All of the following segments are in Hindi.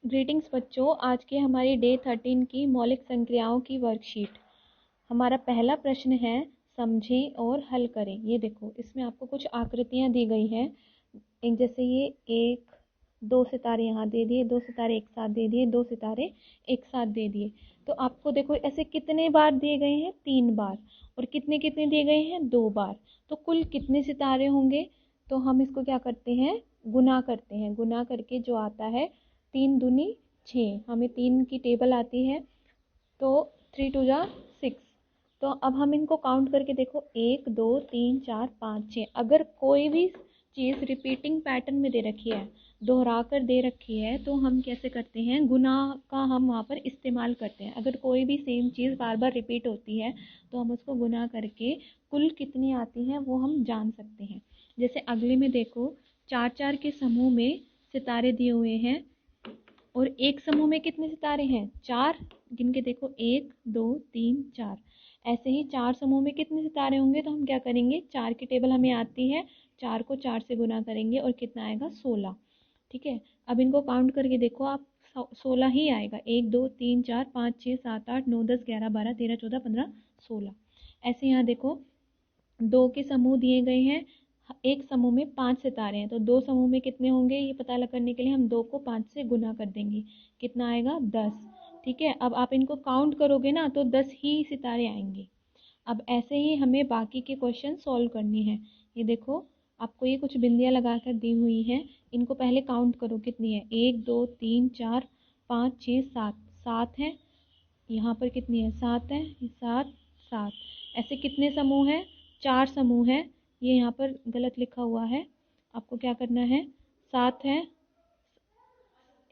ग्रीटिंग्स बच्चों, आज की हमारी डे 13 की मौलिक संक्रियाओं की वर्कशीट। हमारा पहला प्रश्न है, समझें और हल करें। ये देखो, इसमें आपको कुछ आकृतियां दी गई हैं। एक जैसे ये एक दो सितारे यहाँ दे दिए, दो सितारे एक साथ दे दिए, दो सितारे एक साथ दे दिए। तो आपको देखो ऐसे कितने बार दिए गए हैं, 3 बार। और कितने कितने दिए गए हैं, 2 बार। तो कुल कितने सितारे होंगे? तो हम इसको क्या करते हैं, गुना करते हैं। गुना करके जो आता है 3 दूनी 6, हमें 3 की टेबल आती है। तो 3 टू जा 6। तो अब हम इनको काउंट करके देखो, 1 2 3 4 5 6। अगर कोई भी चीज़ रिपीटिंग पैटर्न में दे रखी है, दोहरा कर दे रखी है, तो हम कैसे करते हैं, गुना का हम वहाँ पर इस्तेमाल करते हैं। अगर कोई भी सेम चीज़ बार बार रिपीट होती है तो हम उसको गुना करके कुल कितनी आती है वो हम जान सकते हैं। जैसे अगले में देखो, 4 4 के समूह में सितारे दिए हुए हैं। और एक समूह में कितने सितारे हैं, 4। गिन के देखो, 1 2 3 4। ऐसे ही 4 समूह में कितने सितारे होंगे, तो हम क्या करेंगे, 4 की टेबल हमें आती है, 4 को 4 से गुना करेंगे और कितना आएगा, 16। ठीक है, अब इनको काउंट करके देखो आप, 16 ही आएगा। 1 2 3 4 5 6 7 8 9 10 11 12 13 14 15 16। ऐसे यहाँ देखो, 2 के समूह दिए गए हैं। एक समूह में 5 सितारे हैं, तो 2 समूह में कितने होंगे ये पता करने के लिए हम 2 को 5 से गुना कर देंगे। कितना आएगा, 10। ठीक है, अब आप इनको काउंट करोगे ना तो 10 ही सितारे आएंगे। अब ऐसे ही हमें बाकी के क्वेश्चन सॉल्व करने हैं। ये देखो, आपको ये कुछ बिंदियां लगाकर दी हुई हैं। इनको पहले काउंट करो कितनी है, 1 2 3 4 5 6 7। 7 है, यहाँ पर कितनी है, 7 है, 7 7। ऐसे कितने समूह हैं, 4 समूह है। ये यहाँ पर गलत लिखा हुआ है, आपको क्या करना है, 7 है,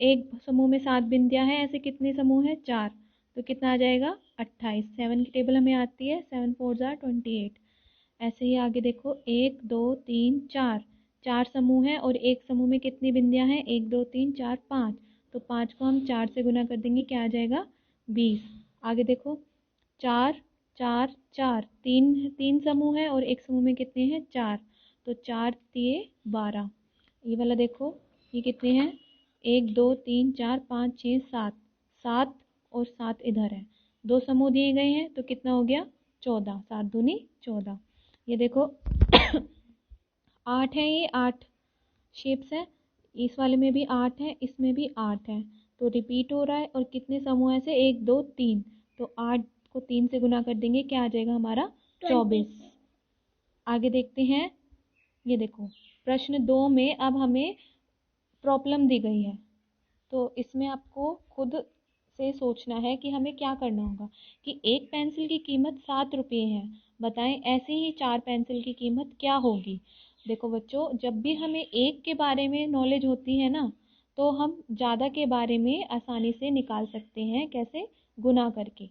एक समूह में 7 बिंदियां हैं। ऐसे कितने समूह हैं, 4। तो कितना आ जाएगा, 28। 7 की टेबल हमें आती है, 7 4 ज़ा 28। ऐसे ही आगे देखो, 1 2 3 4। 4 समूह हैं और एक समूह में कितनी बिंदियां हैं, 1 2 3 4 5। तो 5 को हम 4 से गुना कर देंगे, क्या आ जाएगा, 20। आगे देखो, 4 4 4। तीन तीन समूह है और एक समूह में कितने हैं, 4। तो 4 दिए 12। ये वाला देखो, ये कितने हैं, 1 2 3 4 5 6 7। 7 और 7 इधर है, 2 समूह दिए गए हैं, तो कितना हो गया, 14। 7 दूनी 14। ये देखो 8 है, ये 8 शेप्स है। इस वाले में भी 8 है, इसमें भी 8 है। तो रिपीट हो रहा है। और कितने समूह ऐसे, 1 2 3। तो 8 को 3 से गुना कर देंगे, क्या आ जाएगा हमारा, 24। आगे देखते हैं। ये देखो, प्रश्न 2 में अब हमें प्रॉब्लम दी गई है। तो इसमें आपको खुद से सोचना है कि हमें क्या करना होगा। कि एक पेंसिल की कीमत 7 रुपये है, बताएं ऐसे ही 4 पेंसिल की कीमत क्या होगी। देखो बच्चों, जब भी हमें एक के बारे में नॉलेज होती है ना, तो हम ज़्यादा के बारे में आसानी से निकाल सकते हैं, कैसे, गुना करके।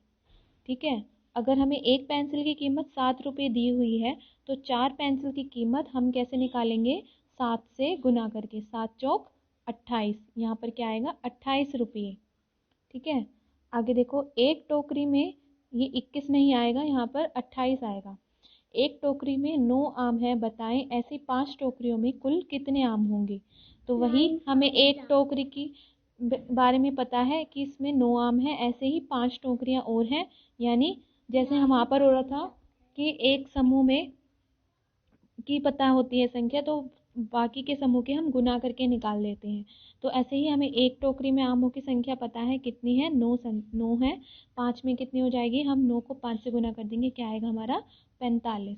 ठीक है, अगर हमें एक पेंसिल की कीमत 7 रुपये दी हुई है, तो 4 पेंसिल की कीमत हम कैसे निकालेंगे, 7 से गुना करके। 7 चौक 28, यहाँ पर क्या आएगा, 28 रुपये। ठीक है, आगे देखो, एक टोकरी में, ये 21 नहीं आएगा, यहाँ पर 28 आएगा। एक टोकरी में 9 आम है, बताएं ऐसी 5 टोकरियों में कुल कितने आम होंगे। तो वही हमें एक टोकरी की बारे में पता है कि इसमें 9 आम है, ऐसे ही 5 टोकरियां और हैं। यानी जैसे हम वहाँ पर हो रहा था कि एक समूह में की पता होती है संख्या, तो बाकी के समूह के हम गुना करके निकाल लेते हैं। तो ऐसे ही हमें एक टोकरी में आमों की संख्या पता है कितनी है, 9 है। 5 में कितनी हो जाएगी, हम 9 को 5 से गुना कर देंगे, क्या आएगा हमारा, 45।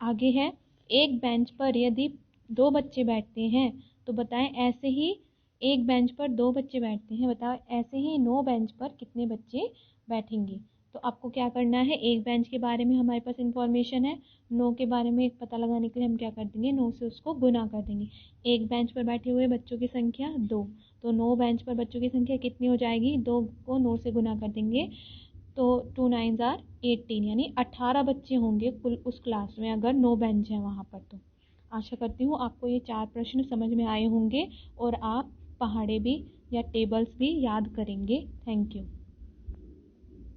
आगे है, एक बेंच पर यदि 2 बच्चे बैठते हैं, तो बताएं ऐसे ही एक बेंच पर 2 बच्चे बैठते हैं, बताओ ऐसे ही 9 बेंच पर कितने बच्चे बैठेंगे। तो आपको क्या करना है, एक बेंच के बारे में हमारे पास इंफॉर्मेशन है, 9 के बारे में पता लगाने के लिए हम क्या कर देंगे, 9 से उसको गुना कर देंगे। एक बेंच पर बैठे हुए बच्चों की संख्या 2, तो 9 बेंच पर बच्चों की संख्या कितनी हो जाएगी, 2 को 9 से गुना कर देंगे, तो 2 9 ज़ार 18, यानी 18 बच्चे होंगे कुल उस क्लास में, अगर 9 बेंच हैं वहाँ पर। तो आशा करती हूँ आपको ये 4 प्रश्न समझ में आए होंगे और आप पहाड़े भी या टेबल्स भी याद करेंगे। Thank you.